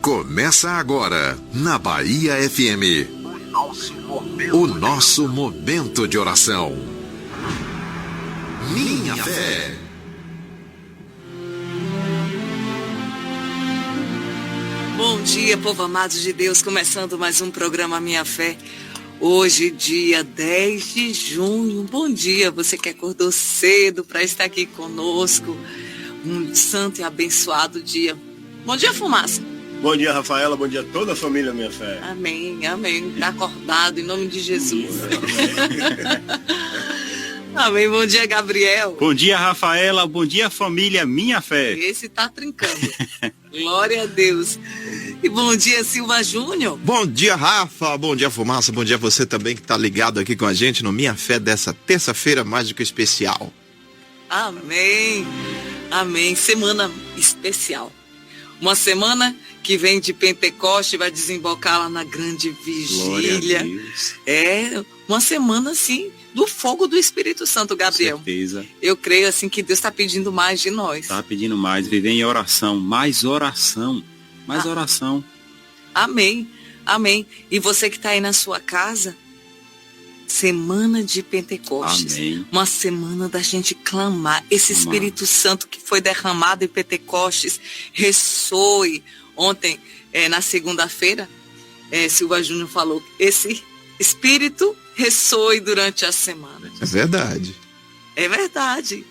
Começa agora, na Bahia FM, o nosso momento de oração. Minha Fé. Bom dia, povo amado de Deus, começando mais um programa Minha Fé. Hoje, dia 10 de junho. Bom dia, você que acordou cedo para estar aqui conosco. Um santo e abençoado dia. Bom dia, Fumaça. Bom dia, Rafaela. Bom dia a toda a família Minha Fé. Amém, amém. Está acordado em nome de Jesus. Amém. Bom dia, Gabriel. Bom dia, Rafaela. Bom dia, família Minha Fé. Esse tá trincando. Glória a Deus. E bom dia, Silva Júnior. Bom dia, Rafa. Bom dia, Fumaça. Bom dia a você também que tá ligado aqui com a gente no Minha Fé dessa terça-feira mais do que especial. Amém. Amém. Semana especial. Uma semana que vem de Pentecoste e vai desembocar lá na grande vigília. Glória a Deus. É uma semana, assim, do fogo do Espírito Santo, Gabriel. Com certeza. Eu creio, assim, que Deus está pedindo mais de nós. Está pedindo mais, viver em oração, mais oração, mais oração. Amém, amém. E você que está aí na sua casa, semana de Pentecostes. Amém. Uma semana da gente clamar. Esse Espírito Santo que foi derramado em Pentecostes ressoe. Ontem, na segunda-feira, Silva Júnior falou, esse Espírito ressoe durante a semana. É verdade. É verdade.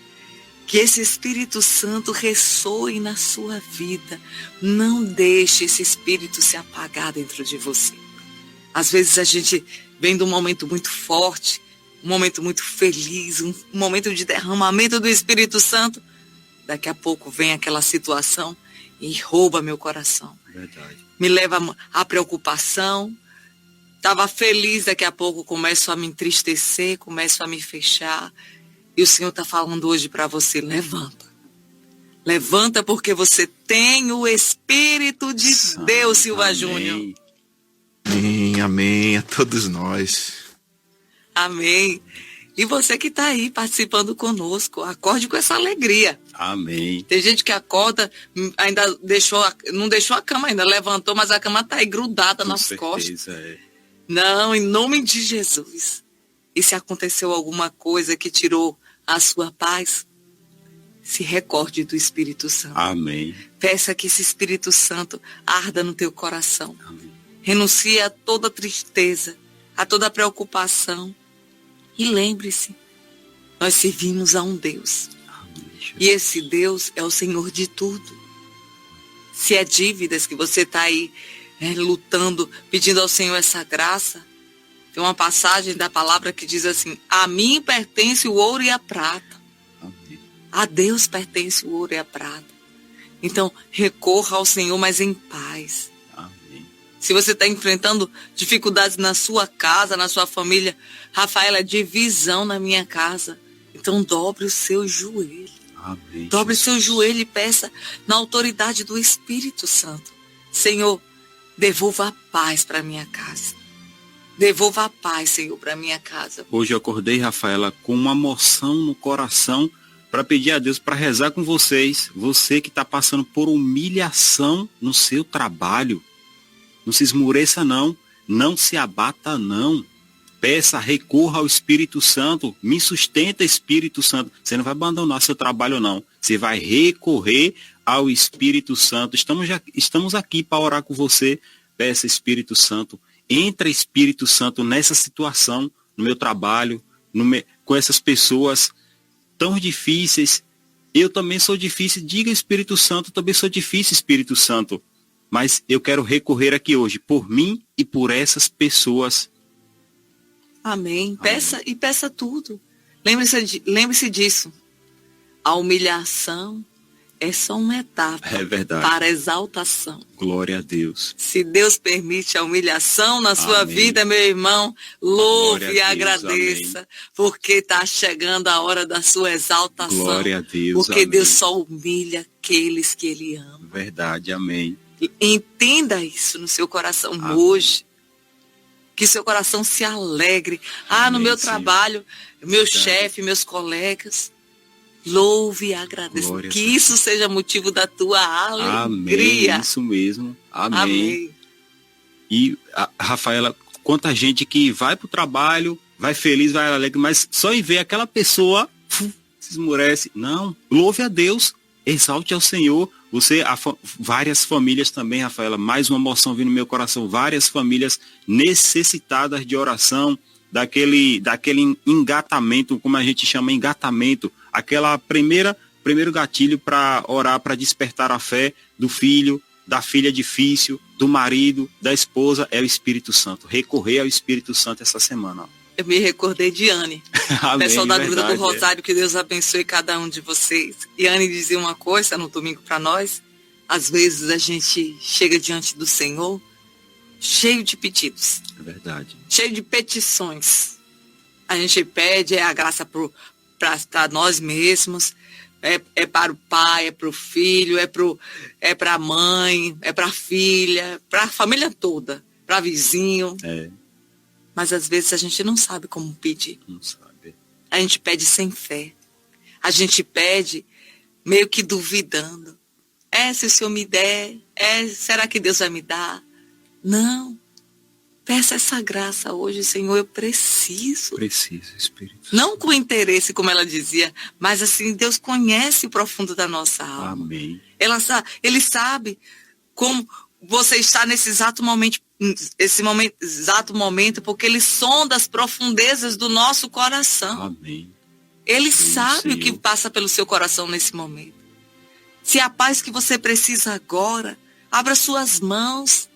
Que esse Espírito Santo ressoe na sua vida. Não deixe esse Espírito se apagar dentro de você. Às vezes a gente vem de um momento muito forte, um momento muito feliz, um momento de derramamento do Espírito Santo. Daqui a pouco vem aquela situação e rouba meu coração. Verdade. Me leva à preocupação. Estava feliz, daqui a pouco começo a me entristecer, começo a me fechar. E o Senhor está falando hoje para você, levanta. Levanta porque você tem o Espírito de Deus, Silva Júnior. Amém, amém a todos nós. Amém. E você que está aí participando conosco, acorde com essa alegria. Amém. Tem gente que acorda, ainda não deixou a cama ainda, levantou, mas a cama está aí grudada nas costas. É. Não, em nome de Jesus. E se aconteceu alguma coisa que tirou a sua paz, se recorde do Espírito Santo. Amém. Peça que esse Espírito Santo arda no teu coração. Amém. Renuncie a toda tristeza, a toda preocupação. E lembre-se, nós servimos a um Deus. Amém. E esse Deus é o Senhor de tudo. Se é dívidas que você está aí lutando, pedindo ao Senhor essa graça, tem uma passagem da palavra que diz assim, a mim pertence o ouro e a prata. Amém. A Deus pertence o ouro e a prata. Então, recorra ao Senhor, mas em paz. Amém. Se você está enfrentando dificuldades na sua casa, na sua família, Rafaela, divisão na minha casa. Então, dobre o seu joelho. Amém. Dobre o seu joelho e peça na autoridade do Espírito Santo. Senhor, devolva a paz para minha casa. Devolva a paz, Senhor, para minha casa. Hoje eu acordei, Rafaela, com uma emoção no coração para pedir a Deus para rezar com vocês. Você que está passando por humilhação no seu trabalho. Não se esmoreça, não. Não se abata, não. Peça, recorra ao Espírito Santo. Me sustenta, Espírito Santo. Você não vai abandonar seu trabalho, não. Você vai recorrer ao Espírito Santo. Estamos aqui para orar com você. Peça, Espírito Santo. Entra, Espírito Santo, nessa situação, no meu trabalho, com essas pessoas tão difíceis. Eu também sou difícil. Diga, Espírito Santo, também sou difícil, Espírito Santo. Mas eu quero recorrer aqui hoje por mim e por essas pessoas. Amém. Peça e peça tudo. Lembre-se disso. A humilhação é só uma etapa para a exaltação. Glória a Deus. Se Deus permite a humilhação na sua vida, meu irmão, louve e agradeça, amém. Porque está chegando a hora da sua exaltação. Glória a Deus. Porque amém. Deus só humilha aqueles que Ele ama. Verdade, amém. Entenda isso no seu coração hoje. Que seu coração se alegre. No meu trabalho, meu chefe, meus colegas. Louve e agradeça. Glória Que a Deus. isso seja motivo da tua alegria. Amém, isso mesmo. Amém. Amém. E, Rafaela, quanta gente que vai pro trabalho, vai feliz, vai alegre, mas só em ver aquela pessoa se esmurece. Não, louve a Deus, exalte ao Senhor. Várias famílias também, Rafaela, mais uma emoção vindo no meu coração, várias famílias necessitadas de oração, daquele engatamento, como a gente chama, engatamento, aquela primeiro gatilho para orar, para despertar a fé do filho, da filha difícil, do marido, da esposa, é o Espírito Santo. Recorrer ao Espírito Santo essa semana. Eu me recordei de Anne, Amém, pessoal da Gruta do verdade, Rosário, que Deus abençoe cada um de vocês. E Anne dizia uma coisa no domingo para nós, às vezes a gente chega diante do Senhor cheio de pedidos, É verdade. cheio de petições. A gente pede a graça para nós mesmos, é para o pai, é para o filho, é para a mãe, é para a filha, para a família toda, para vizinho. É, Mas às vezes a gente não sabe como pedir. não sabe. A gente pede sem fé. A gente pede meio que duvidando. Se o Senhor me der, será que Deus vai me dar? Não. Peça essa graça hoje, Senhor, eu preciso. Precisa, Espírito. Não com interesse, como ela dizia, mas assim, Deus conhece o profundo da nossa alma. Amém. Ele sabe como você está nesse exato momento, porque Ele sonda as profundezas do nosso coração. Amém. Ele Sim, sabe o que Senhor. passa pelo seu coração nesse momento. Se é a paz que você precisa agora, abra suas mãos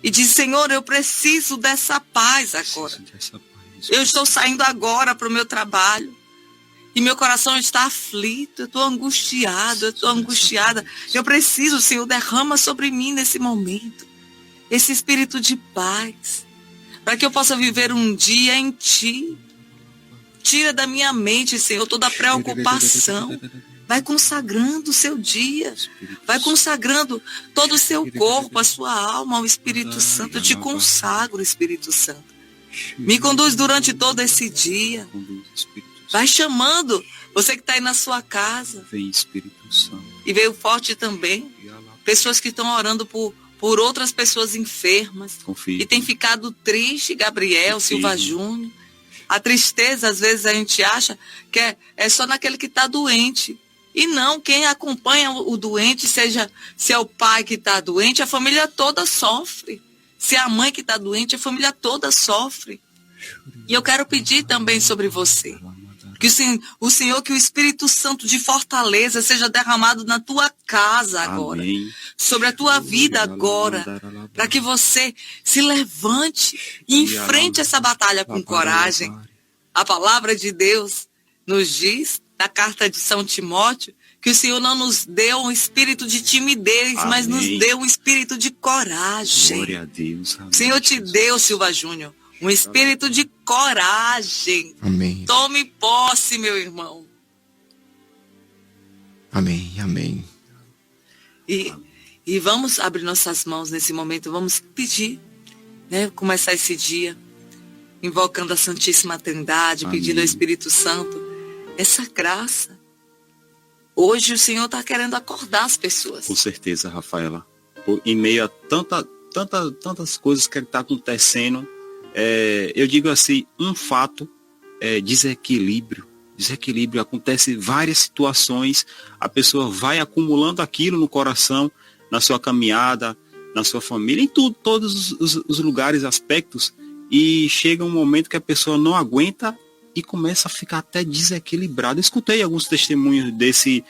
e diz, Senhor, eu preciso dessa paz agora. Preciso dessa paz. Eu estou saindo agora para o meu trabalho e meu coração está aflito, eu estou angustiado, eu estou angustiada. Eu preciso, Senhor, derrama sobre mim nesse momento esse espírito de paz, para que eu possa viver um dia em Ti. Tira da minha mente, Senhor, toda a preocupação. Vai consagrando o seu dia. Vai consagrando todo o seu corpo, a sua alma ao Espírito Santo. Eu te consagro, Espírito Santo. Me conduz durante todo esse dia. Conduz, Espírito Santo. Vai chamando você que está aí na sua casa. Vem, Espírito Santo. E veio forte também pessoas que estão orando por outras pessoas enfermas. Confia. E tem ficado triste, Gabriel, Confia. Silva Júnior. A tristeza, às vezes, a gente acha que é só naquele que está doente. E não, quem acompanha o doente, se é o pai que está doente, a família toda sofre. Se é a mãe que está doente, a família toda sofre. E eu quero pedir também sobre você, que o Senhor, que o Espírito Santo de fortaleza seja derramado na tua casa agora, Amém. sobre a tua vida agora, para que você se levante e enfrente essa batalha com coragem. A palavra de Deus nos diz, na carta de São Timóteo, que o Senhor não nos deu um espírito de timidez, Amém. mas nos deu um espírito de coragem. Glória a Deus. Amém. O Senhor te deu, Silva Júnior, um espírito de coragem. Amém. Tome posse, meu irmão. Amém. Amém. E vamos abrir nossas mãos nesse momento, vamos pedir, né? Começar esse dia, invocando a Santíssima Trindade, Amém. pedindo ao Espírito Santo essa graça. Hoje o Senhor está querendo acordar as pessoas. Com certeza, Rafaela. Em meio a tantas coisas que está acontecendo, eu digo assim, um fato é desequilíbrio. Desequilíbrio, acontece várias situações, a pessoa vai acumulando aquilo no coração, na sua caminhada, na sua família, em tudo, todos os lugares, aspectos, e chega um momento que a pessoa não aguenta e começa a ficar até desequilibrada. Eu escutei alguns testemunhos desse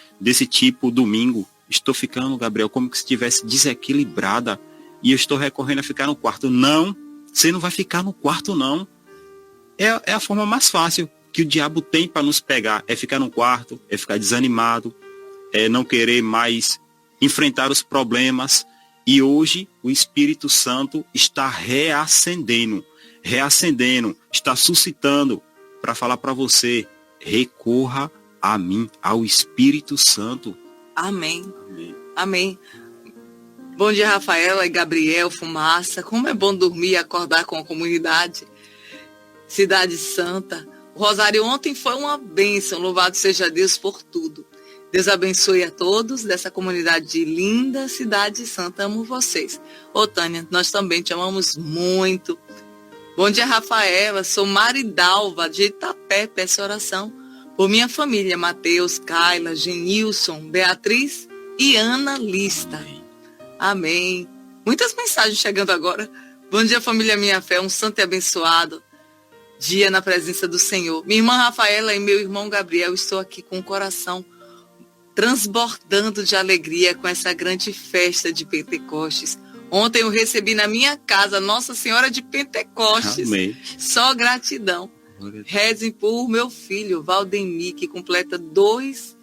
tipo domingo. Estou ficando, Gabriel, como se estivesse desequilibrada e eu estou recorrendo a ficar no quarto. Não, você não vai ficar no quarto, não. É a forma mais fácil que o diabo tem para nos pegar. É ficar no quarto, é ficar desanimado, é não querer mais enfrentar os problemas. E hoje o Espírito Santo está reacendendo, está suscitando para falar para você, recorra a mim, ao Espírito Santo. Amém. Amém. Amém. Bom dia, Rafaela e Gabriel, Fumaça. Como é bom dormir e acordar com a comunidade. Cidade Santa, O rosário ontem foi uma bênção, louvado seja Deus por tudo. Deus abençoe a todos dessa comunidade de linda Cidade Santa. Amo vocês. Ô Tânia, nós também te amamos muito. Bom dia, Rafaela. Sou Maridalva, de Itapé. Peço oração por minha família, Mateus, Kaila, Genilson, Beatriz e Ana Lista. Amém. Muitas mensagens chegando agora. Bom dia, família Minha Fé. Um santo e abençoado dia na presença do Senhor. Minha irmã Rafaela e meu irmão Gabriel, estou aqui com o coração transbordando de alegria com essa grande festa de Pentecostes. Ontem eu recebi na minha casa Nossa Senhora de Pentecostes. Amém. Só gratidão. Rezem por meu filho, Valdemir, que completa 2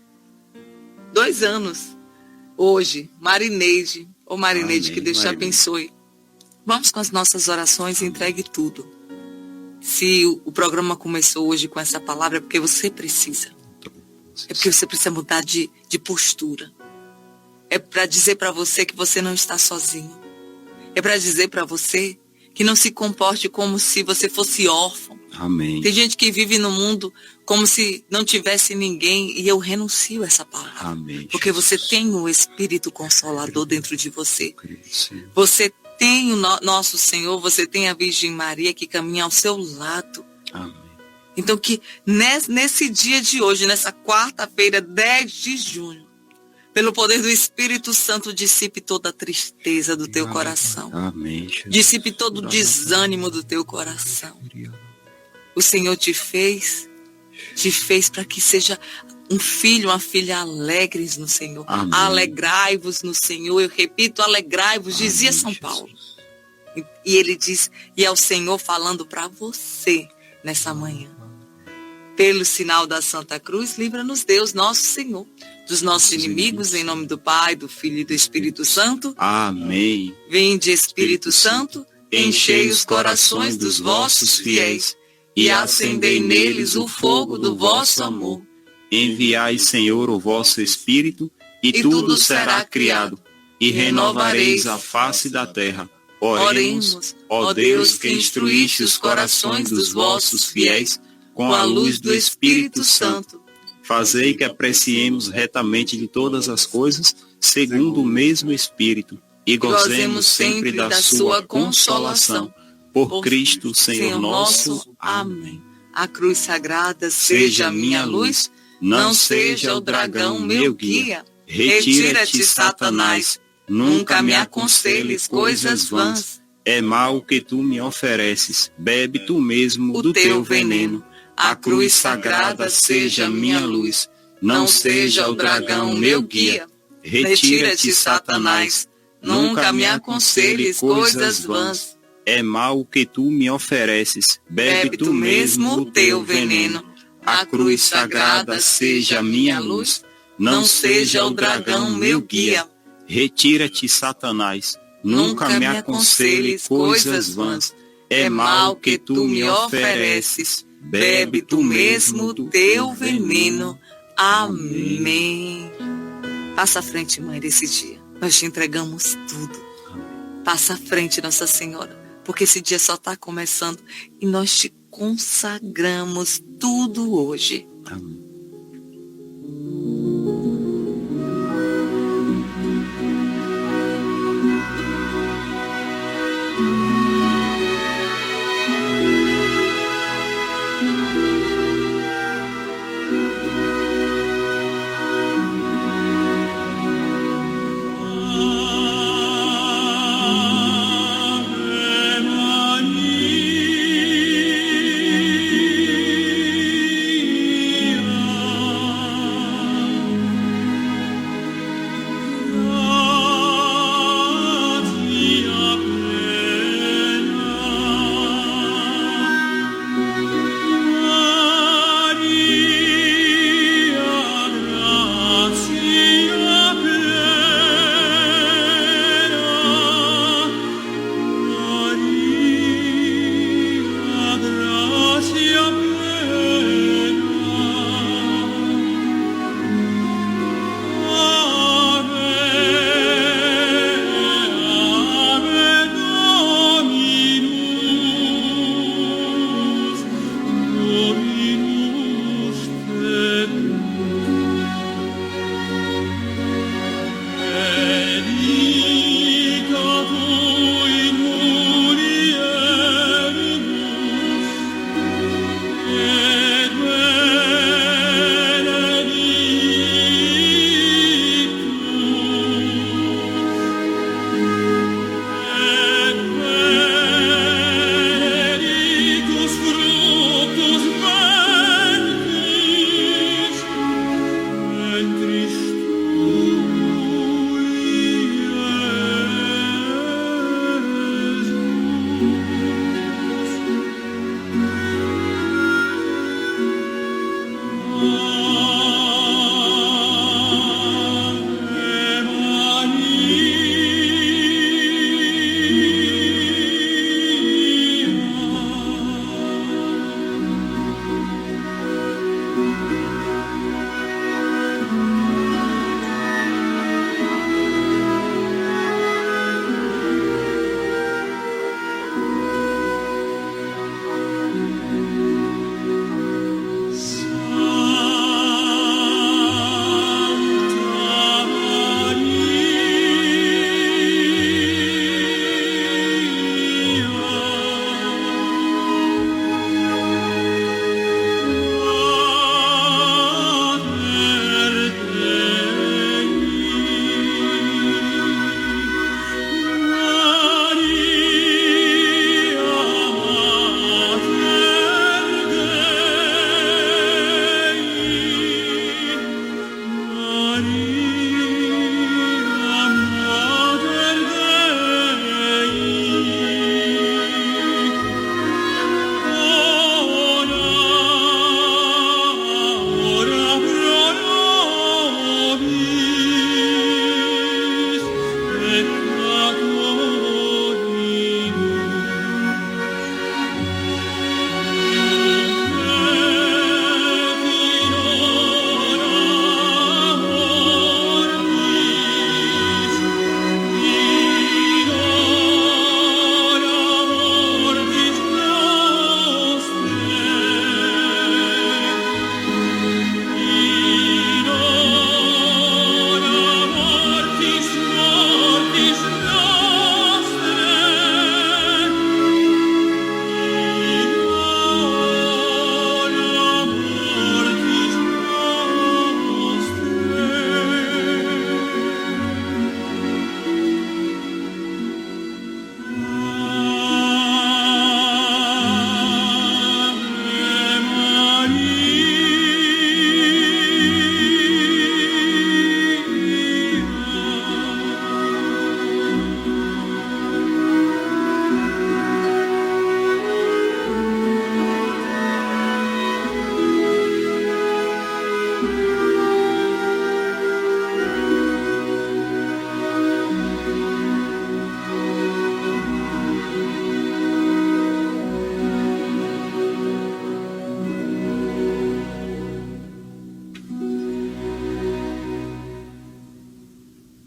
anos hoje. Marineide. Ô Marineide, que Deus te abençoe. Vamos com as nossas orações e entregue tudo. Se o programa começou hoje com essa palavra, é porque você precisa. É porque você precisa mudar de postura. É para dizer para você que você não está sozinho. É para dizer para você que não se comporte como se você fosse órfão. Amém. Tem gente que vive no mundo como se não tivesse ninguém, e eu renuncio a essa palavra. Amém. Porque você tem o Espírito Consolador dentro de você. Sim. Você tem o nosso Senhor, você tem a Virgem Maria que caminha ao seu lado. Amém. Então que nesse dia de hoje, nessa quarta-feira, 10 de junho, pelo poder do Espírito Santo, dissipe toda a tristeza do teu coração. Amém. Dissipe todo o desânimo do teu coração. O Senhor te fez para que seja um filho, uma filha alegres no Senhor. Amém. Alegrai-vos no Senhor. Eu repito, alegrai-vos, dizia São Paulo. E ele diz, e é o Senhor falando para você nessa manhã. Pelo sinal da Santa Cruz, livra-nos Deus, nosso Senhor, dos nossos inimigos, em nome do Pai, do Filho e do Espírito Santo. Amém. Vinde, Espírito Santo, enchei os corações dos vossos fiéis e acendei neles o fogo do vosso amor. Enviai, Senhor, o vosso Espírito, e tudo será criado, e renovareis a face da terra. Oremos, ó Deus, que instruíste os corações dos vossos fiéis com a luz do Espírito Santo. Fazei que apreciemos retamente de todas as coisas, segundo o mesmo Espírito, e gozemos sempre da sua consolação. Por Cristo, Senhor nosso. Amém. A cruz sagrada seja a minha luz, não seja o dragão meu guia. Retira-te, Satanás, nunca me aconselhes coisas vãs. É mal o que tu me ofereces, bebe tu mesmo do teu veneno. A cruz sagrada seja a minha luz, não seja o dragão meu guia. Retira-te, Satanás, nunca me aconselhes coisas vãs. É mal o que tu me ofereces, bebe tu mesmo o teu veneno. A cruz sagrada seja a minha luz, não seja o dragão meu guia. Retira-te, Satanás, nunca me aconselhes coisas vãs. É mal o que tu me ofereces, bebe tu mesmo o teu veneno. Amém. Passa à frente, Mãe, desse dia. Nós te entregamos tudo. Passa à frente, Nossa Senhora, porque esse dia só está começando e nós te consagramos tudo hoje. Amém. Ave Maria.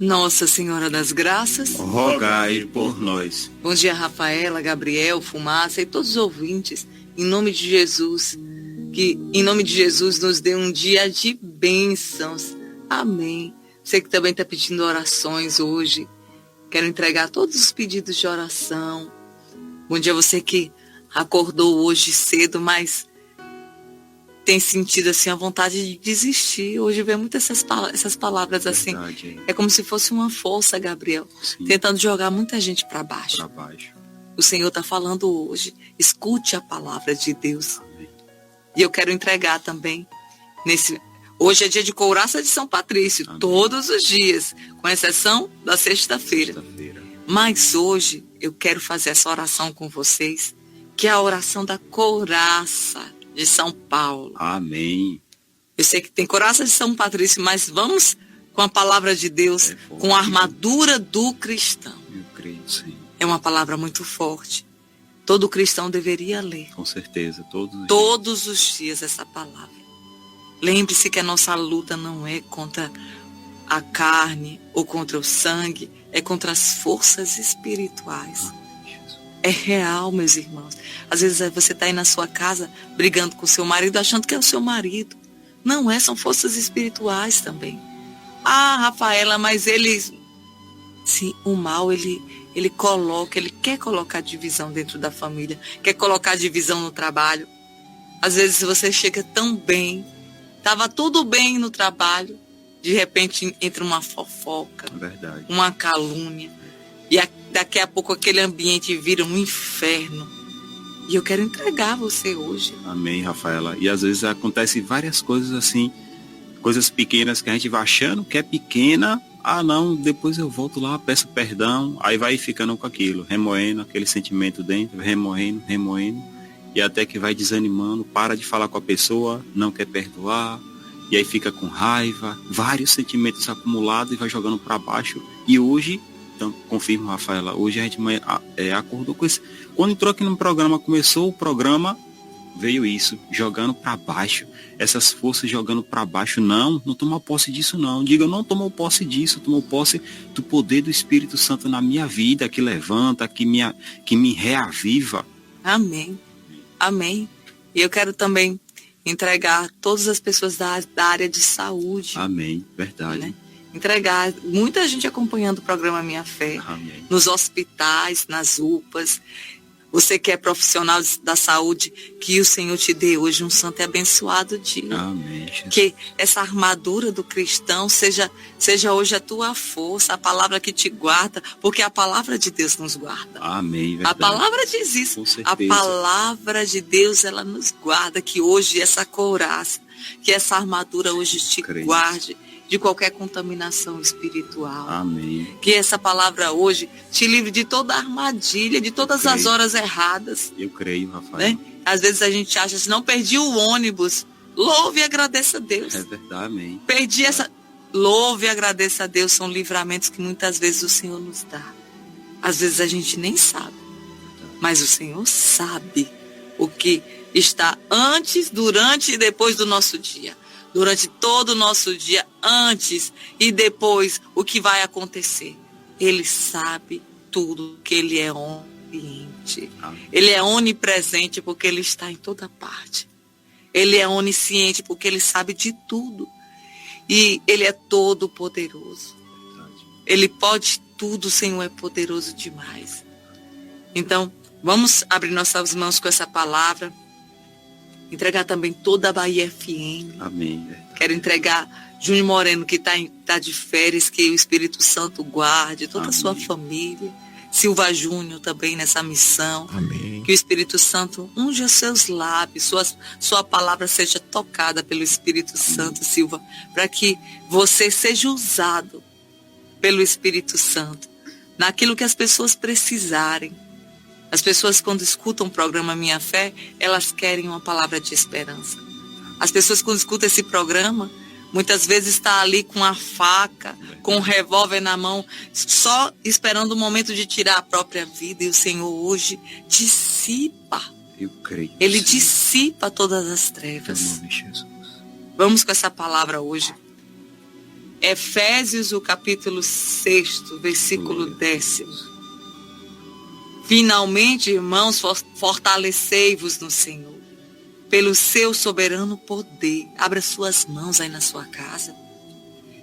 Nossa Senhora das Graças, rogai por nós. bom dia Rafaela, Gabriel, Fumaça e todos os ouvintes, em nome de Jesus, que em nome de Jesus nos dê um dia de bênçãos, amém. Você que também está pedindo orações hoje, quero entregar todos os pedidos de oração. Bom dia você que acordou hoje cedo, mas tem sentido assim a vontade de desistir. Hoje vem muitas essas palavras assim. Verdade, É como se fosse uma força, Gabriel, sim, tentando jogar muita gente para baixo. para baixo. O Senhor está falando hoje. Escute a palavra de Deus. Amém. E eu quero entregar também hoje é dia de couraça de São Patrício, Amém. todos os dias, com exceção da sexta-feira. Sexta-feira. Mas hoje eu quero fazer essa oração com vocês, que é a oração da couraça de São Paulo. Amém. Eu sei que tem couraça de São Patrício, mas vamos com a palavra de Deus, É forte. com a armadura do cristão. Eu creio, sim. É uma palavra muito forte. Todo cristão deveria ler Com certeza, todos os dias essa palavra. Lembre-se que a nossa luta não é contra a carne ou contra o sangue, é contra as forças espirituais. É real, meus irmãos. Às vezes você está aí na sua casa brigando com seu marido, achando que é o seu marido. Não é, são forças espirituais também. Ah, Rafaela, mas sim, o mal, ele quer colocar divisão dentro da família, quer colocar divisão no trabalho. Às vezes você chega tão bem, estava tudo bem no trabalho, de repente entra uma fofoca, Verdade. uma calúnia, e daqui a pouco aquele ambiente vira um inferno. E eu quero entregar você hoje. Amém, Rafaela. E às vezes acontece várias coisas assim, coisas pequenas que a gente vai achando que é pequena. Ah, não, depois eu volto lá, peço perdão. Aí vai ficando com aquilo, remoendo aquele sentimento dentro, remoendo. E até que vai desanimando, para de falar com a pessoa, não quer perdoar. E aí fica com raiva, vários sentimentos acumulados e vai jogando para baixo. E hoje, então, confirmo, Rafaela, hoje a gente acordou com isso. Quando entrou aqui no programa, começou o programa, veio isso, jogando para baixo. Essas forças jogando para baixo. Não toma posse disso não. Diga, eu não tomo posse disso, tomo posse do poder do Espírito Santo na minha vida, que levanta, que me reaviva. Amém. Amém. E eu quero também entregar todas as pessoas da área de saúde. Amém. Verdade. Né? Entregar, muita gente acompanhando o programa Minha Fé, Amém. nos hospitais, nas UPAs. Você que é profissional da saúde, que o Senhor te dê hoje um santo e abençoado dia. Amém. Jesus. Que essa armadura do cristão seja hoje a tua força, a palavra que te guarda, porque a palavra de Deus nos guarda. Amém. Verdade. A palavra diz isso. Com certeza. A palavra de Deus, ela nos guarda, que hoje essa couraça, que essa armadura hoje te Creio. guarde de qualquer contaminação espiritual. Amém. Que essa palavra hoje te livre de toda armadilha, de todas as horas erradas. Eu creio, Rafael. Né? Às vezes a gente acha, se não perdi o ônibus, louve e agradeça a Deus. É verdade, amém. Perdi essa... Louve e agradeça a Deus, são livramentos que muitas vezes o Senhor nos dá. Às vezes a gente nem sabe, mas o Senhor sabe o que está antes, durante e depois do nosso dia. Durante todo o nosso dia, antes e depois, o que vai acontecer. Ele sabe tudo, que Ele é onisciente. Amém. Ele é onipresente porque Ele está em toda parte. Ele é onisciente porque Ele sabe de tudo. E Ele é todo poderoso. Verdade. Ele pode tudo, o Senhor é poderoso demais. Então, vamos abrir nossas mãos com essa palavra. Entregar também toda a Bahia FM. Amém. Verdade. Quero entregar Júnior Moreno, que está de férias, que o Espírito Santo guarde toda a sua Amém. família. Silva Júnior também nessa missão. Amém. Que o Espírito Santo unja os seus lábios, sua palavra seja tocada pelo Espírito Santo, Silva, para que você seja usado pelo Espírito Santo naquilo que as pessoas precisarem. As pessoas, quando escutam o programa Minha Fé, elas querem uma palavra de esperança. As pessoas, quando escutam esse programa, muitas vezes está ali com a faca, com um revólver na mão, só esperando o momento de tirar a própria vida. E o Senhor hoje dissipa. Eu creio. Ele Senhor. dissipa todas as Em trevas. nome de Jesus. Vamos com essa palavra hoje. Efésios, o capítulo 6, versículo 10. Finalmente, irmãos, fortalecei-vos no Senhor, pelo seu soberano poder. Abra suas mãos aí na sua casa.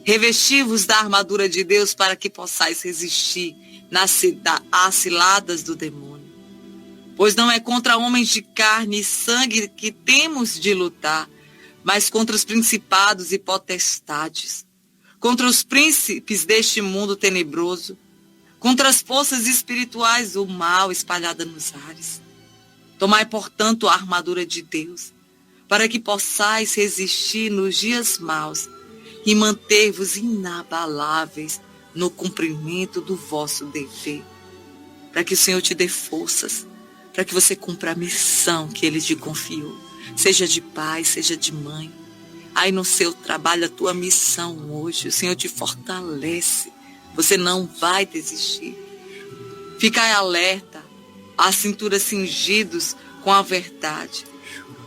Revesti-vos da armadura de Deus para que possais resistir às ciladas do demônio. Pois não é contra homens de carne e sangue que temos de lutar, mas contra os principados e potestades, contra os príncipes deste mundo tenebroso, contra as forças espirituais do mal espalhadas nos ares. Tomai, portanto, a armadura de Deus, para que possais resistir nos dias maus e manter-vos inabaláveis no cumprimento do vosso dever, para que o Senhor te dê forças, para que você cumpra a missão que Ele te confiou, seja de pai, seja de mãe. Aí no seu trabalho, a tua missão hoje, o Senhor te fortalece, você não vai desistir. Ficai alerta, a cintura cingidos com a verdade,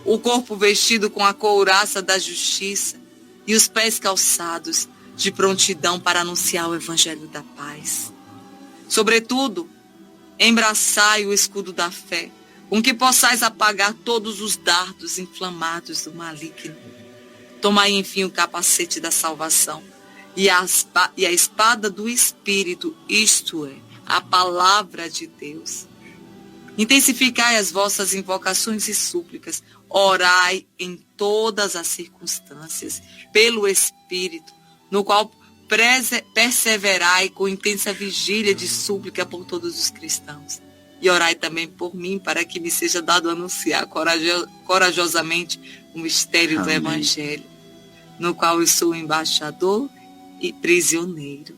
o corpo vestido com a couraça da justiça e os pés calçados de prontidão para anunciar o evangelho da paz. Sobretudo, embraçai o escudo da fé, com que possais apagar todos os dardos inflamados do maligno. Tomai, enfim, o capacete da salvação e a espada do Espírito, isto é, a palavra de Deus. Intensificai as vossas invocações e súplicas, orai em todas as circunstâncias, pelo Espírito, no qual perseverai com intensa vigília de súplica por todos os cristãos. E orai também por mim, para que me seja dado anunciar corajosamente o mistério do Evangelho, no qual eu sou embaixador e prisioneiro.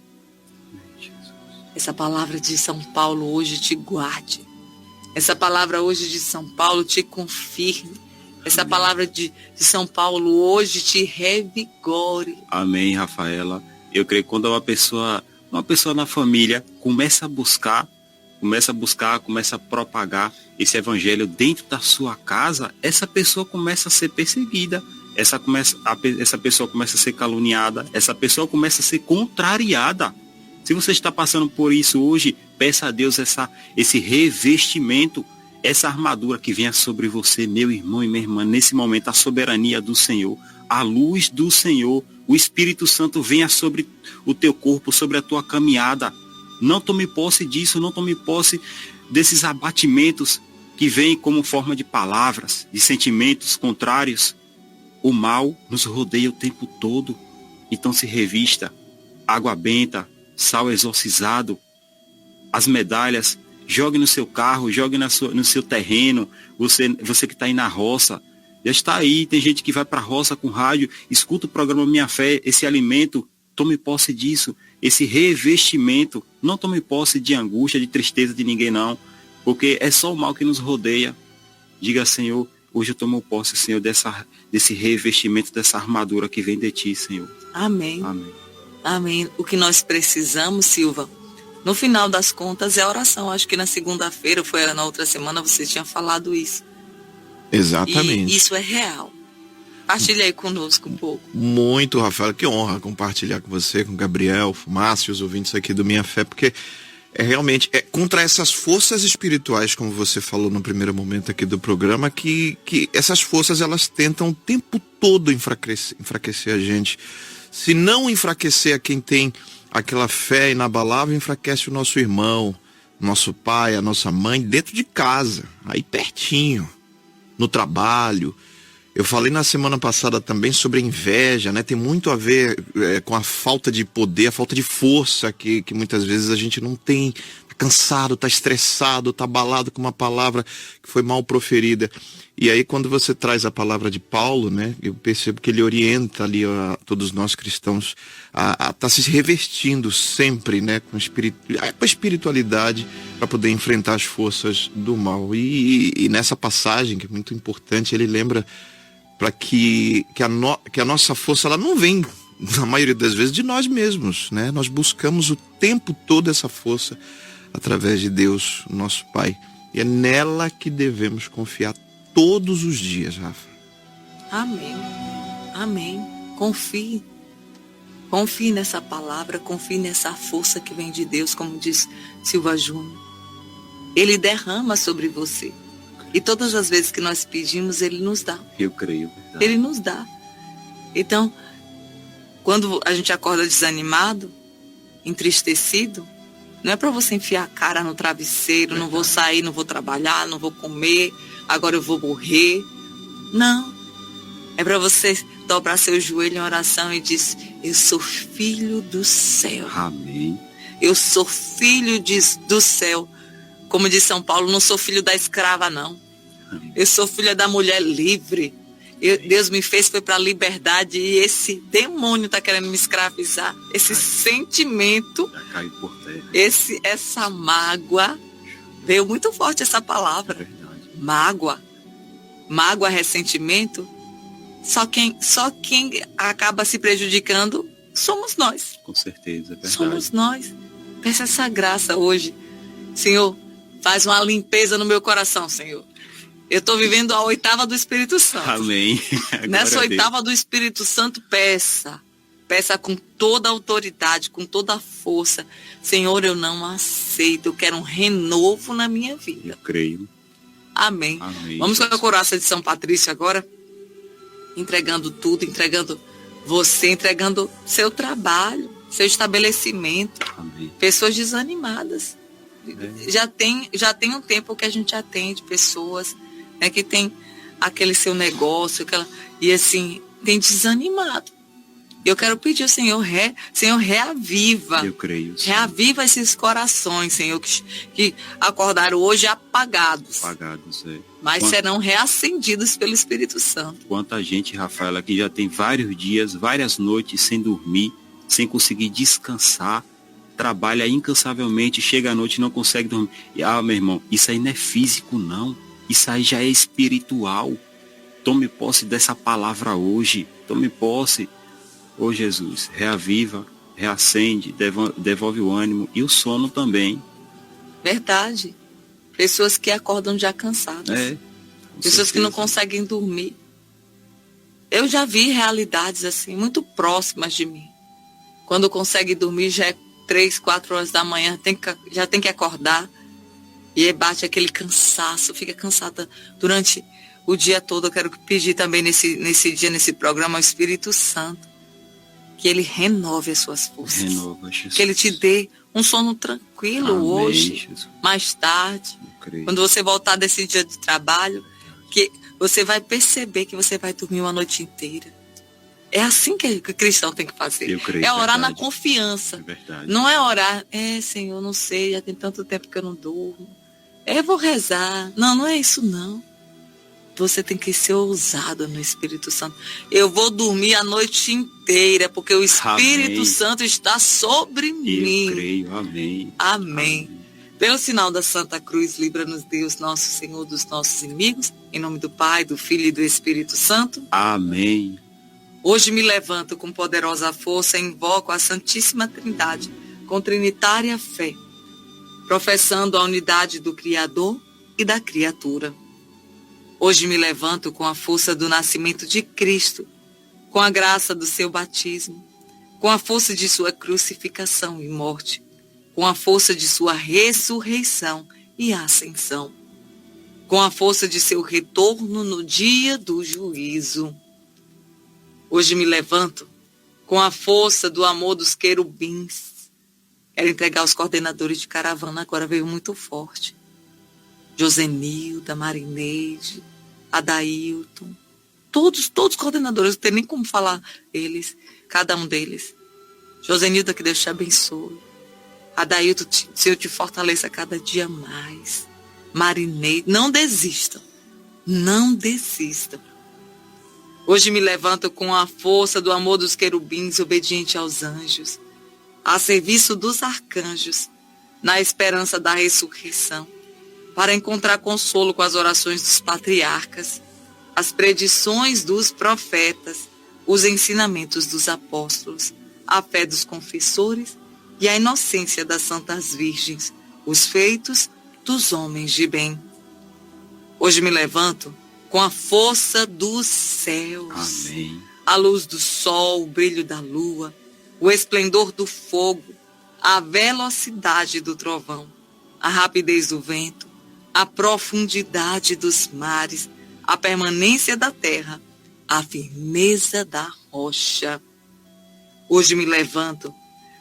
Essa palavra de São Paulo hoje te guarde. Essa palavra hoje de São Paulo te confirme. Essa palavra de São Paulo hoje te revigore. Amém, Rafaela. Eu creio que quando uma pessoa na família começa a buscar, começa a propagar esse evangelho dentro da sua casa, essa pessoa começa a ser perseguida, essa pessoa começa a ser caluniada, essa pessoa começa a ser contrariada. Se você está passando por isso hoje, peça a Deus esse revestimento, essa armadura que venha sobre você, meu irmão e minha irmã, nesse momento, a soberania do Senhor, a luz do Senhor, o Espírito Santo venha sobre o teu corpo, sobre a tua caminhada. Não tome posse disso, não tome posse desses abatimentos que vêm como forma de palavras, de sentimentos contrários. O mal nos rodeia o tempo todo. Então se revista, água benta, sal exorcizado, as medalhas, jogue no seu carro, jogue no seu terreno, você que está aí na roça, já está aí, tem gente que vai para a roça com rádio, escuta o programa Minha Fé, esse alimento, tome posse disso, esse revestimento, não tome posse de angústia, de tristeza de ninguém não, porque é só o mal que nos rodeia. Diga, Senhor, hoje eu tomo posse, Senhor, desse revestimento, dessa armadura que vem de Ti, Senhor. Amém. Amém. Amém. O que nós precisamos, Silva, no final das contas, é a oração. Acho que na segunda-feira, ou na outra semana, você tinha falado isso. Exatamente. E isso é real. Partilha aí conosco um pouco. Muito, Rafael, que honra compartilhar com você, com o Gabriel, Fumaça e os ouvintes aqui do Minha Fé, porque realmente contra essas forças espirituais, como você falou no primeiro momento aqui do programa, que essas forças, elas tentam o tempo todo enfraquecer a gente. Se não enfraquecer a quem tem aquela fé inabalável, enfraquece o nosso irmão, nosso pai, a nossa mãe, dentro de casa, aí pertinho, no trabalho. Eu falei na semana passada também sobre a inveja, né? Tem muito a ver com a falta de poder, a falta de força que muitas vezes a gente não tem. Tá cansado, tá estressado, tá abalado com uma palavra que foi mal proferida. E aí quando você traz a palavra de Paulo, né? Eu percebo que ele orienta ali a todos nós cristãos a estar se revestindo sempre, né? Com a espiritualidade para poder enfrentar as forças do mal. E nessa passagem, que é muito importante, ele lembra para que a nossa força, ela não vem, na maioria das vezes, de nós mesmos, né? Nós buscamos o tempo todo essa força através de Deus, nosso Pai. E é nela que devemos confiar todos os dias, Rafa. Amém. Amém. Confie. Confie nessa palavra, confie nessa força que vem de Deus, como diz Silva Júnior. Ele derrama sobre você. E todas as vezes que nós pedimos, Ele nos dá. Eu creio. Verdade. Ele nos dá. Então, quando a gente acorda desanimado, entristecido, não é para você enfiar a cara no travesseiro, não vou sair, não vou trabalhar, não vou comer, agora eu vou morrer. Não. É para você dobrar seu joelho em oração e dizer: eu sou filho do céu. Amém. Eu sou filho do céu. Como diz São Paulo, não sou filho da escrava, não. Eu sou filha da mulher livre. Deus me fez foi para a liberdade e esse demônio está querendo me escravizar. Esse sentimento, Já caiu por terra. essa mágoa, veio muito forte essa palavra. Verdade. Mágoa, ressentimento. Só quem acaba se prejudicando somos nós. Com certeza, é verdade. Somos nós. Peça essa graça hoje. Senhor, faz uma limpeza no meu coração, Senhor. Eu estou vivendo a 8ª do Espírito Santo. Amém. Nessa Glória a Deus. 8ª do Espírito Santo, peça. Peça com toda a autoridade, com toda a força. Senhor, eu não aceito. Eu quero um renovo na minha vida. Eu creio. Amém. Amém. Vamos com a couraça de São Patrício agora. Entregando tudo, entregando você, entregando seu trabalho, seu estabelecimento. Amém. Pessoas desanimadas. Já tem um tempo que a gente atende pessoas, né, que tem aquele seu negócio, e assim, tem desanimado. Eu quero pedir ao Senhor, Senhor, reaviva. Eu creio. Sim. Reaviva esses corações, Senhor, que acordaram hoje apagados. Apagados, é. Mas serão reacendidos pelo Espírito Santo. Quanta gente, Rafaela, que já tem vários dias, várias noites sem dormir, sem conseguir descansar, trabalha incansavelmente, chega à noite e não consegue dormir. Meu irmão, isso aí não é físico, não. Isso aí já é espiritual. Tome posse dessa palavra hoje. Tome posse. Ô Jesus, reaviva, reacende, devolve o ânimo e o sono também. Verdade. Pessoas que acordam já cansadas. Pessoas que não conseguem dormir. Eu já vi realidades assim, muito próximas de mim. Quando consegue dormir, já é 3, 4 horas da manhã, já tem que acordar. E aí bate aquele cansaço, fica cansada durante o dia todo. Eu quero pedir também nesse dia, nesse programa, ao Espírito Santo, que Ele renove as suas forças. Renova, Jesus. Que Ele te dê um sono tranquilo. Amém, hoje, Jesus. Mais tarde, quando você voltar desse dia de trabalho, que você vai perceber que você vai dormir uma noite inteira. É assim que o cristão tem que fazer. Eu creio, é orar verdade. Na confiança. É verdade. Não é orar, Senhor, não sei, já tem tanto tempo que eu não durmo. Eu vou rezar. Não é isso não. Você tem que ser ousado no Espírito Santo. Eu vou dormir a noite inteira, porque o Espírito Amém. Santo está sobre mim. Eu creio, amém. Amém. Pelo sinal da Santa Cruz, livra-nos Deus, nosso Senhor, dos nossos inimigos. Em nome do Pai, do Filho e do Espírito Santo. Amém. Hoje me levanto com poderosa força e invoco a Santíssima Trindade com trinitária fé, professando a unidade do Criador e da criatura. Hoje me levanto com a força do nascimento de Cristo, com a graça do seu batismo, com a força de sua crucificação e morte, com a força de sua ressurreição e ascensão, com a força de seu retorno no dia do juízo. Hoje me levanto com a força do amor dos querubins. Quero entregar os coordenadores de caravana, agora veio muito forte. Josenilda, Marineide, Adailton, todos os coordenadores, não tem nem como falar eles, cada um deles. Josenilda, que Deus te abençoe. Adailton, Senhor te fortaleça cada dia mais. Marineide, não desistam. Não desistam. Hoje me levanto com a força do amor dos querubins, obediente aos anjos, a serviço dos arcanjos, na esperança da ressurreição, para encontrar consolo com as orações dos patriarcas, as predições dos profetas, os ensinamentos dos apóstolos, a fé dos confessores e a inocência das santas virgens, os feitos dos homens de bem. Hoje me levanto com a força dos céus, Amém. a luz do sol, o brilho da lua, o esplendor do fogo, a velocidade do trovão, a rapidez do vento, a profundidade dos mares, a permanência da terra, a firmeza da rocha. Hoje me levanto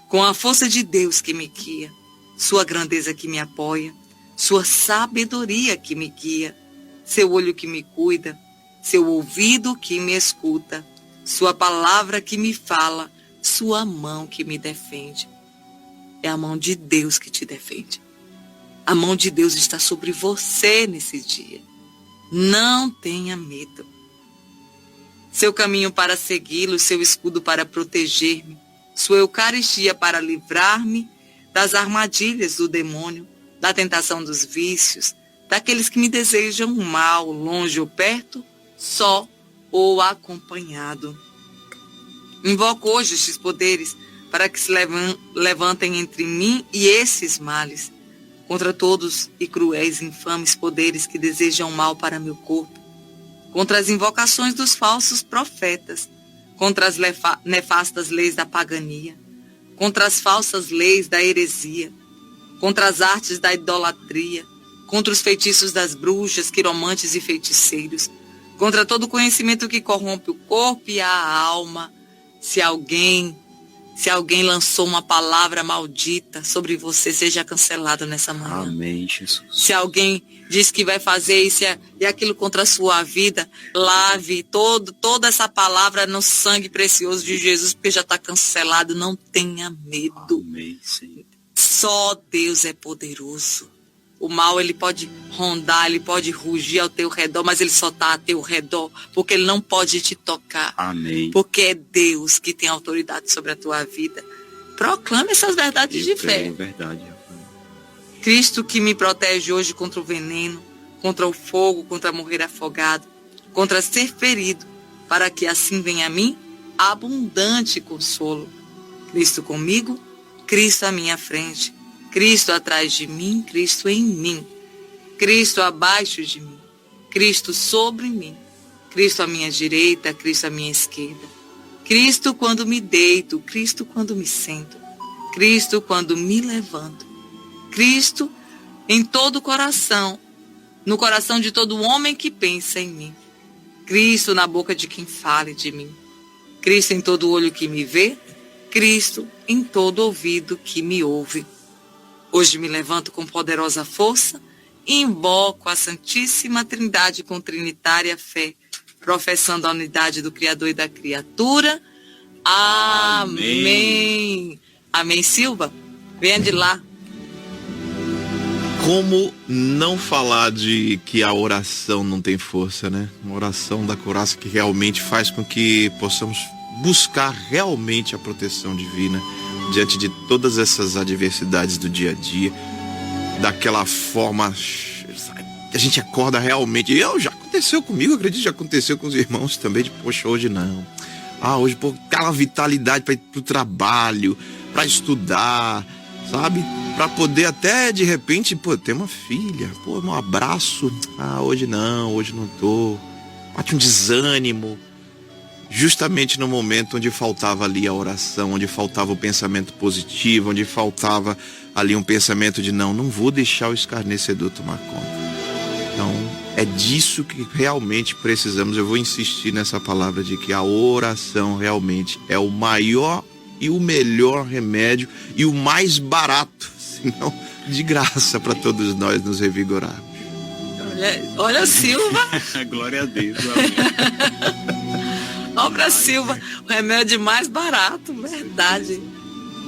com a força de Deus que me guia, sua grandeza que me apoia, sua sabedoria que me guia, seu olho que me cuida, seu ouvido que me escuta, sua palavra que me fala, sua mão que me defende. É a mão de Deus que te defende. A mão de Deus está sobre você nesse dia. Não tenha medo. Seu caminho para segui-lo, seu escudo para proteger-me, sua Eucaristia para livrar-me das armadilhas do demônio, da tentação dos vícios, daqueles que me desejam mal, longe ou perto, só ou acompanhado. Invoco hoje estes poderes para que se levantem entre mim e esses males, contra todos e cruéis e infames poderes que desejam mal para meu corpo, contra as invocações dos falsos profetas, contra as nefastas leis da pagania, contra as falsas leis da heresia, contra as artes da idolatria, contra os feitiços das bruxas, quiromantes e feiticeiros, contra todo conhecimento que corrompe o corpo e a alma. Se alguém lançou uma palavra maldita sobre você, seja cancelado nessa manhã. Amém, Jesus. Se alguém diz que vai fazer isso e aquilo contra a sua vida, lave toda essa palavra no sangue precioso de Jesus, porque já está cancelado. Não tenha medo. Amém, Senhor. Só Deus é poderoso. O mal, ele pode rondar, ele pode rugir ao teu redor, mas ele só está a teu redor, porque ele não pode te tocar. Amém. Porque é Deus que tem autoridade sobre a tua vida. Proclame essas verdades de fé. É verdade, Rafael. Cristo que me protege hoje contra o veneno, contra o fogo, contra morrer afogado, contra ser ferido, para que assim venha a mim abundante consolo. Cristo comigo, Cristo à minha frente, Cristo atrás de mim, Cristo em mim, Cristo abaixo de mim, Cristo sobre mim, Cristo à minha direita, Cristo à minha esquerda, Cristo quando me deito, Cristo quando me sento, Cristo quando me levanto, Cristo em todo o coração, no coração de todo homem que pensa em mim, Cristo na boca de quem fale de mim, Cristo em todo olho que me vê, Cristo em todo ouvido que me ouve. Hoje me levanto com poderosa força e invoco a Santíssima Trindade com trinitária fé, professando a unidade do Criador e da criatura. Amém. Amém, Silva? Venha de lá. Como não falar de que a oração não tem força, né? Uma oração da couraça que realmente faz com que possamos buscar realmente a proteção divina diante de todas essas adversidades do dia a dia, daquela forma a gente acorda realmente. Já aconteceu comigo, acredito que já aconteceu com os irmãos também, de poxa, hoje não. Hoje, pô, aquela vitalidade para ir pro trabalho, para estudar, sabe? Para poder até, de repente, pô, ter uma filha, pô, um abraço. Hoje não tô. Bate um desânimo. Justamente no momento onde faltava ali a oração, onde faltava o pensamento positivo, onde faltava ali um pensamento de não vou deixar o escarnecedor tomar conta. Então, é disso que realmente precisamos. Eu vou insistir nessa palavra de que a oração realmente é o maior e o melhor remédio e o mais barato, senão de graça para todos nós nos revigorarmos. Olha Silva. Glória a Deus. Amém. Obra Silva, o remédio mais barato, verdade.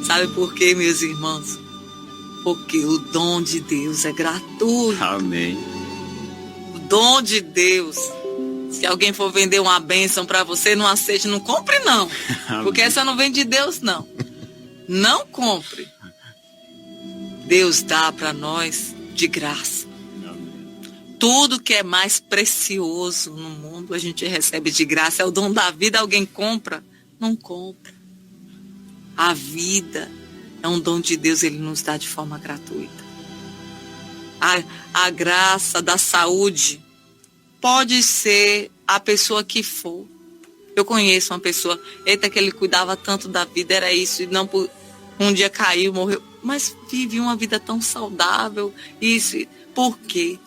Sabe por quê, meus irmãos? Porque o dom de Deus é gratuito. Amém. O dom de Deus. Se alguém for vender uma bênção para você, não aceite, não compre não. Porque essa não vem de Deus, não. Não compre. Deus dá para nós de graça. Tudo que é mais precioso no mundo a gente recebe de graça. É o dom da vida. Alguém compra? Não compra. A vida é um dom de Deus. Ele nos dá de forma gratuita. A graça da saúde pode ser a pessoa que for. Eu conheço uma pessoa, eita, que ele cuidava tanto da vida, era isso, e não um dia caiu, morreu, mas vive uma vida tão saudável, isso, porque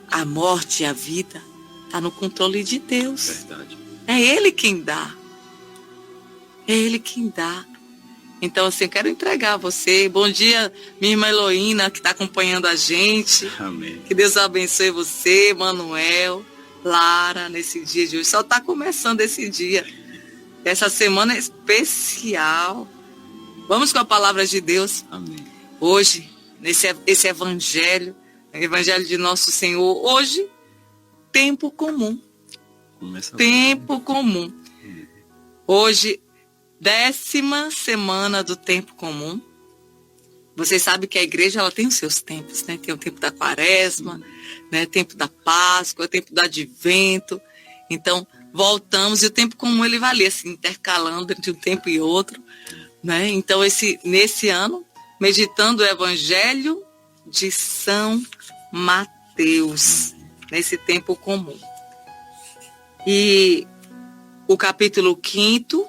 a morte e a vida está no controle de Deus. Verdade. É Ele quem dá. É Ele quem dá. Então, assim, eu quero entregar a você. Bom dia, minha irmã Heloína, que está acompanhando a gente. Amém. Que Deus abençoe você, Manuel, Lara, nesse dia de hoje. Só está começando esse dia. Essa semana é especial. Vamos com a palavra de Deus. Amém. Hoje, esse evangelho, o evangelho de nosso Senhor. Hoje, tempo comum. Tempo comum. Hoje, 10ª semana do tempo comum. Vocês sabem que a igreja ela tem os seus tempos, né? Tem o tempo da quaresma, né? Tempo da Páscoa, tempo do advento. Então, voltamos e o tempo comum ele vai ali, assim, intercalando entre um tempo e outro, né? Então, nesse ano, meditando o Evangelho de São Mateus, nesse tempo comum. E o capítulo 5º,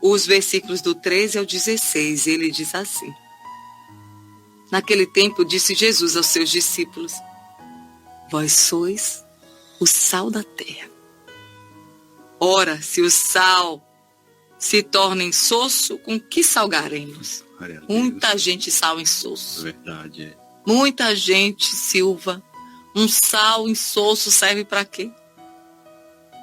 os versículos do 13 ao 16, ele diz assim: naquele tempo disse Jesus aos seus discípulos: vós sois o sal da terra. Ora, se o sal se torna insosso, com que salgaremos? Muita gente sal insosso. Verdade, é. Muita gente, Silva. Um sal insosso serve para quê?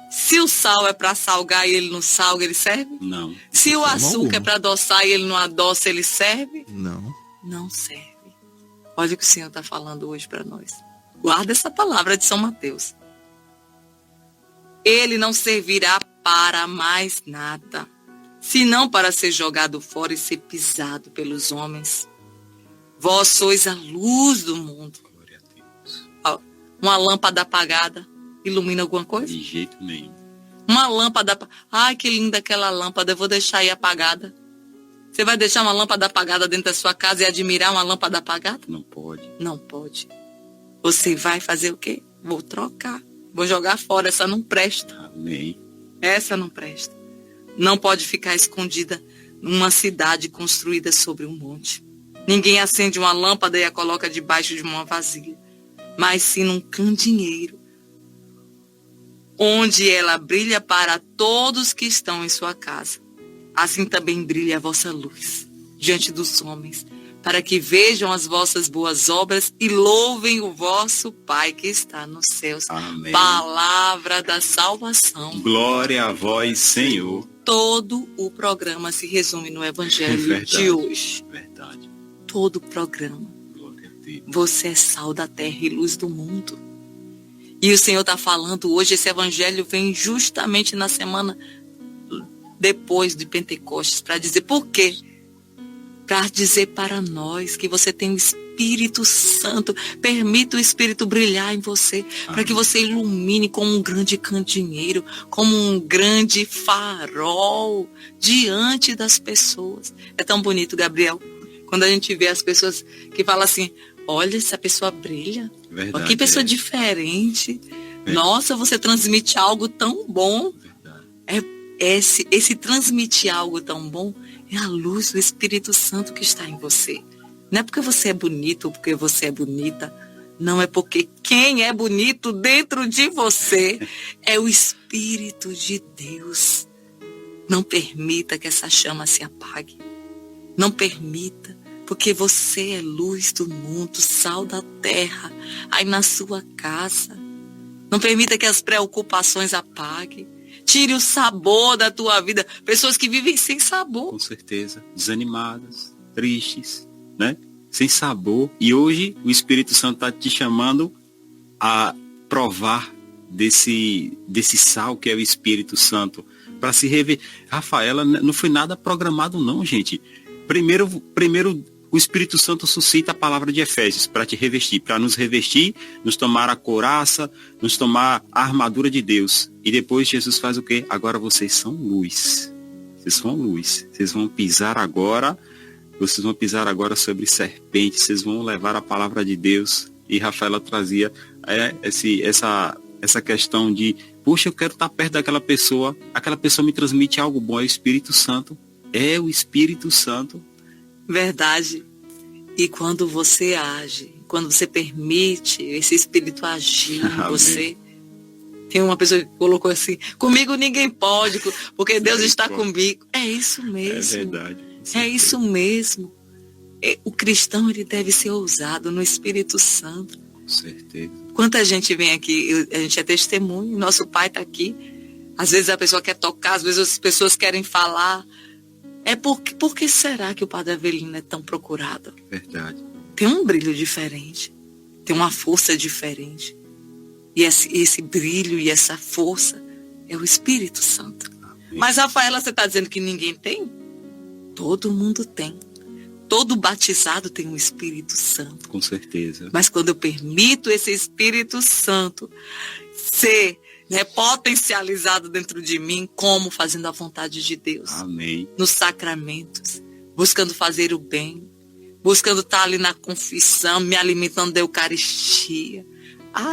Se o sal é para salgar e ele não salga, ele serve? Não. Se o açúcar é para adoçar e ele não adoça, ele serve? Não. Não serve. Olha o que o Senhor está falando hoje para nós. Guarda essa palavra de São Mateus. Ele não servirá para mais nada, senão para ser jogado fora e ser pisado pelos homens. Vós sois a luz do mundo. Glória a Deus. Uma lâmpada apagada ilumina alguma coisa? De jeito nenhum. Uma lâmpada... Ai, que linda aquela lâmpada, eu vou deixar aí apagada. Você vai deixar uma lâmpada apagada dentro da sua casa e admirar uma lâmpada apagada? Não pode. Não pode. Você vai fazer o quê? Vou trocar. Vou jogar fora. Essa não presta. Amém. Essa não presta. Não pode ficar escondida numa cidade construída sobre um monte. Ninguém acende uma lâmpada e a coloca debaixo de uma vasilha, mas sim num candeeiro, onde ela brilha para todos que estão em sua casa. Assim também brilha a vossa luz diante dos homens, para que vejam as vossas boas obras e louvem o vosso Pai que está nos céus. Amém. Palavra da salvação. Glória a vós, Senhor. Todo o programa se resume no Evangelho de hoje. Verdade. Todo o programa. Glória a Deus. Você é sal da terra e luz do mundo. E o Senhor está falando hoje, esse Evangelho vem justamente na semana depois de Pentecostes, para dizer por quê? Para dizer para nós que você tem o Espírito Santo. Permita o Espírito brilhar em você, para que você ilumine como um grande candeeiro, como um grande farol diante das pessoas. É tão bonito, Gabriel, quando a gente vê as pessoas que falam assim: olha, essa pessoa brilha. Verdade, que pessoa diferente. Nossa, você transmite algo tão bom. Esse transmitir algo tão bom é a luz do Espírito Santo que está em você. Não é porque você é bonito ou porque você é bonita. Não, é porque quem é bonito dentro de você é o Espírito de Deus. Não permita que essa chama se apague. Não permita, porque você é luz do mundo, sal da terra, aí na sua casa. Não permita que as preocupações apaguem. Tire o sabor da tua vida. Pessoas que vivem sem sabor. Com certeza. Desanimadas, tristes, né? Sem sabor. E hoje o Espírito Santo está te chamando a provar desse sal que é o Espírito Santo. Para se rever. Rafaela, não foi nada programado não, gente. Primeiro o Espírito Santo suscita a palavra de Efésios para te revestir, para nos revestir, nos tomar a couraça, nos tomar a armadura de Deus. E depois Jesus faz o quê? Agora vocês são luz. Vocês são luz. Vocês vão pisar agora sobre serpentes, vocês vão levar a palavra de Deus. E Rafaela trazia essa questão de poxa, eu quero estar perto daquela pessoa, aquela pessoa me transmite algo bom, é o Espírito Santo. É o Espírito Santo. Verdade. E quando você age, quando você permite esse Espírito agir em você, tem uma pessoa que colocou assim, comigo ninguém pode, porque Deus está comigo. É isso mesmo. É verdade. É isso mesmo. O cristão, ele deve ser ousado no Espírito Santo. Com certeza. Quanta gente vem aqui, a gente é testemunho, nosso pai está aqui. Às vezes a pessoa quer tocar, às vezes as pessoas querem falar. Por que será que o Padre Avelino é tão procurado? Verdade. Tem um brilho diferente, tem uma força diferente. E esse brilho e essa força é o Espírito Santo. Amém. Mas, Rafaela, você está dizendo que ninguém tem? Todo mundo tem. Todo batizado tem um Espírito Santo. Com certeza. Mas quando eu permito esse Espírito Santo ser potencializado dentro de mim, como fazendo a vontade de Deus. Amém. Nos sacramentos, buscando fazer o bem, buscando estar ali na confissão, me alimentando da Eucaristia.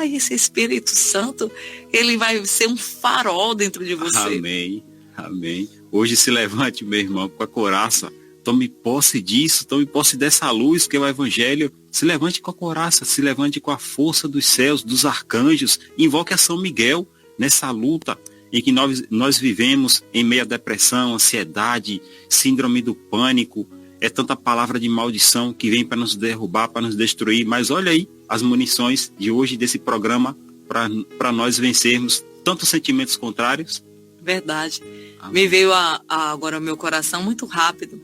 Esse Espírito Santo, ele vai ser um farol dentro de você. Amém. Amém. Hoje se levante, meu irmão, com a couraça. Tome posse disso, tome posse dessa luz que é o Evangelho. Se levante com a couraça, se levante com a força dos céus, dos arcanjos. Invoque a São Miguel nessa luta em que nós vivemos em meio à depressão, ansiedade, síndrome do pânico. É tanta palavra de maldição que vem para nos derrubar, para nos destruir. Mas olha aí as munições de hoje, desse programa, para nós vencermos tantos sentimentos contrários. Verdade. Amém. Me veio agora ao meu coração muito rápido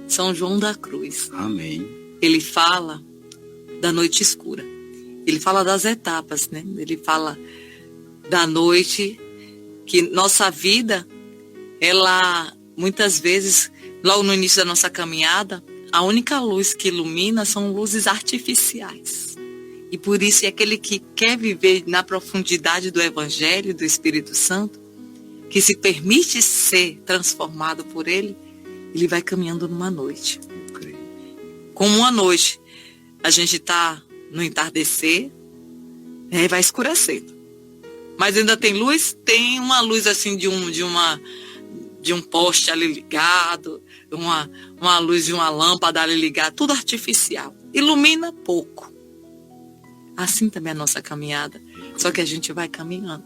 São João da Cruz. Amém. Ele fala da noite escura. Ele fala das etapas, né? Ele fala da noite, que nossa vida, ela, muitas vezes, logo no início da nossa caminhada, a única luz que ilumina são luzes artificiais. E por isso, aquele que quer viver na profundidade do Evangelho, do Espírito Santo, que se permite ser transformado por ele, ele vai caminhando numa noite. Como uma noite, a gente está no entardecer, e vai escurecendo. Mas ainda tem luz? Tem uma luz assim de um poste ali ligado, uma luz de uma lâmpada ali ligada, tudo artificial. Ilumina pouco. Assim também é a nossa caminhada. Só que a gente vai caminhando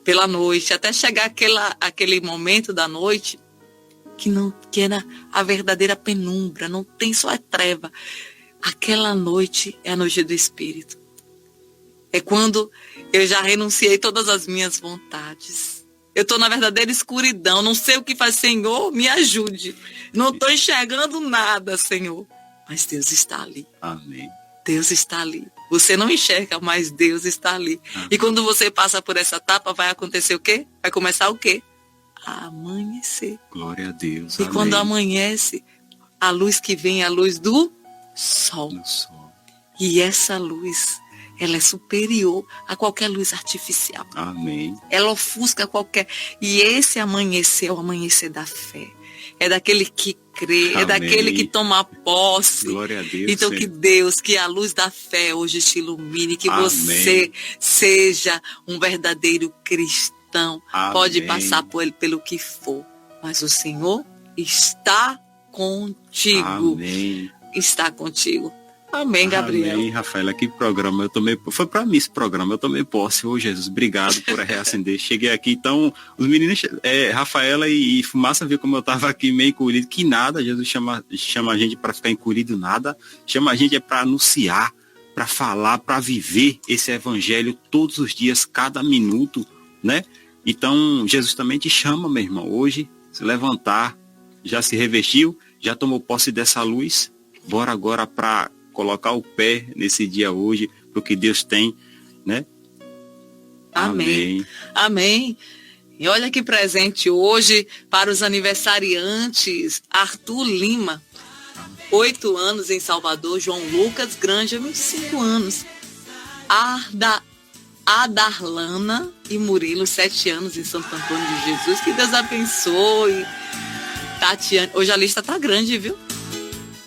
pela noite, até chegar aquele momento da noite que era a verdadeira penumbra, não tem só a treva. Aquela noite é a noite do Espírito. É quando eu já renunciei todas as minhas vontades. Eu estou na verdadeira escuridão, não sei o que faz, Senhor, me ajude. Não estou enxergando nada, Senhor. Mas Deus está ali. Amém. Deus está ali. Você não enxerga, mas Deus está ali. Amém. E quando você passa por essa etapa, vai acontecer o quê? Vai começar o quê? A amanhecer. Glória a Deus. E Amém. quando amanhece, a luz que vem é a luz do sol. E essa luz, ela é superior a qualquer luz artificial. Amém. Ela ofusca qualquer... E esse amanhecer é o amanhecer da fé. É daquele que crê, Amém. É daquele que toma posse. Glória a Deus. Então Senhor. que Deus, que a luz da fé hoje te ilumine, que Amém. você seja um verdadeiro cristão. Amém. Pode passar pelo que for, mas o Senhor está contigo. Amém. Está contigo. Amém, Gabriel. Amém, Rafaela, que programa. Foi para mim esse programa, eu tomei posse. Ô Jesus, obrigado por reacender. Cheguei aqui, então, os meninos, Rafaela e Fumaça, viu como eu estava aqui meio encolhido, que nada, Jesus chama a gente para ficar encolhido, nada. Chama a gente para anunciar, para falar, para viver esse evangelho todos os dias, cada minuto, né? Então, Jesus também te chama, meu irmão, hoje, se levantar, já se revestiu, já tomou posse dessa luz, bora agora para colocar o pé nesse dia hoje, para o que Deus tem, né? Amém. Amém. E olha que presente hoje para os aniversariantes. Arthur Lima, 8 anos em Salvador. João Lucas Granja, 5 anos. Adarlana e Murilo, 7 anos em Santo Antônio de Jesus. Que Deus abençoe. Tatiane, hoje a lista tá grande, viu?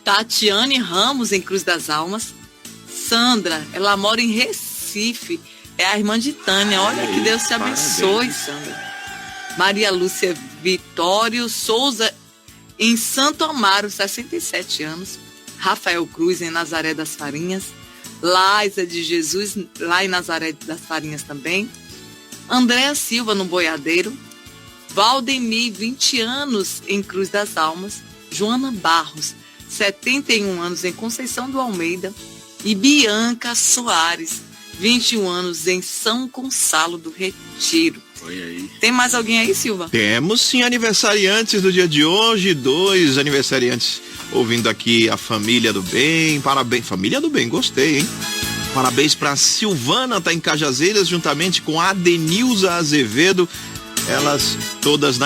Tatiane Ramos, em Cruz das Almas. Sandra, ela mora em Recife. É a irmã de Tânia. Olha que Deus te abençoe, Parabéns. Sandra. Maria Lúcia Vitório Souza, em Santo Amaro, 67 anos. Rafael Cruz, em Nazaré das Farinhas. Laisa de Jesus, lá em Nazaré das Farinhas também. Andréa Silva, no Boiadeiro. Valdemir, 20 anos, em Cruz das Almas. Joana Barros, 71 anos, em Conceição do Almeida. E Bianca Soares, 21 anos, em São Gonçalo do Retiro. Olha aí. Tem mais alguém aí, Silva? Temos sim aniversariantes do dia de hoje, 2 aniversariantes ouvindo aqui a família do bem. Parabéns, família do bem, gostei, hein? Parabéns pra Silvana, tá em Cajazeiras, juntamente com a Adenilza Azevedo. Elas todas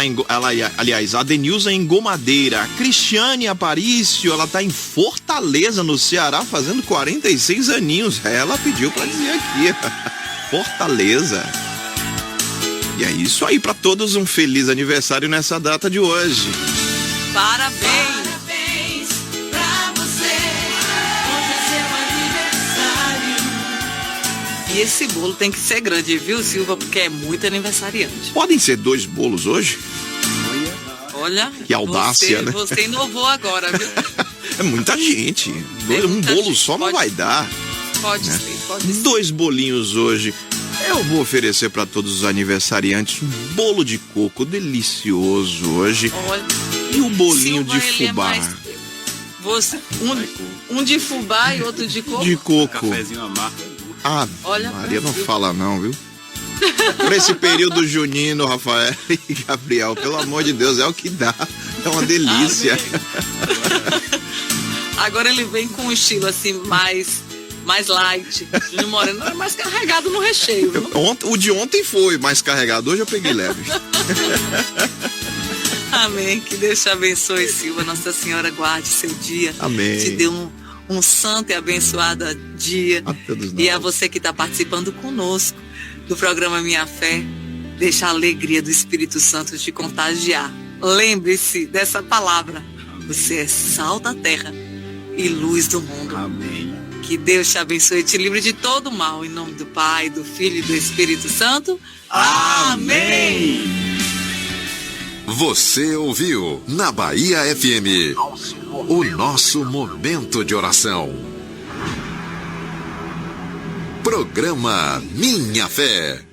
aliás, a Adenilza em Gomadeira. A Cristiane Aparício, ela tá em Fortaleza, no Ceará, fazendo 46 aninhos. Ela pediu pra dizer aqui. Fortaleza. E é isso aí, pra todos um feliz aniversário nessa data de hoje. Parabéns! Parabéns pra você, hoje é seu aniversário. E esse bolo tem que ser grande, viu, Silva? Porque é muito aniversariante. Podem ser 2 bolos hoje? Olha, Que audácia, né? Você inovou agora, viu? É muita gente. É Um muita bolo gente, só não pode vai dar. Pode ser, pode ser. 2 bolinhos hoje. Eu vou oferecer para todos os aniversariantes um bolo de coco delicioso hoje. Olha, E um bolinho Silva, de ele é fubá. mais- Você, um de fubá e outro de coco. De coco. Cafezinho amargo. Ah, Olha Maria, pra não si. fala não, viu? Pra esse período junino, Rafael e Gabriel, pelo amor de Deus, é o que dá. É uma delícia. Agora ele vem com um estilo assim mais light. Júnior Moreno é mais carregado no recheio, viu? O de ontem foi mais carregado, hoje eu peguei leve. Amém. Que Deus te abençoe, Silva. Nossa Senhora guarde seu dia. Amém. Te dê um santo e abençoado dia. A todos E a nós. você que está participando conosco do programa Minha Fé, deixa a alegria do Espírito Santo te contagiar. Lembre-se dessa palavra. Você é sal da terra e luz do mundo. Amém. Que Deus te abençoe e te livre de todo mal. Em nome do Pai, do Filho e do Espírito Santo. Amém. Você ouviu na Bahia FM o nosso momento de oração. Programa Minha Fé.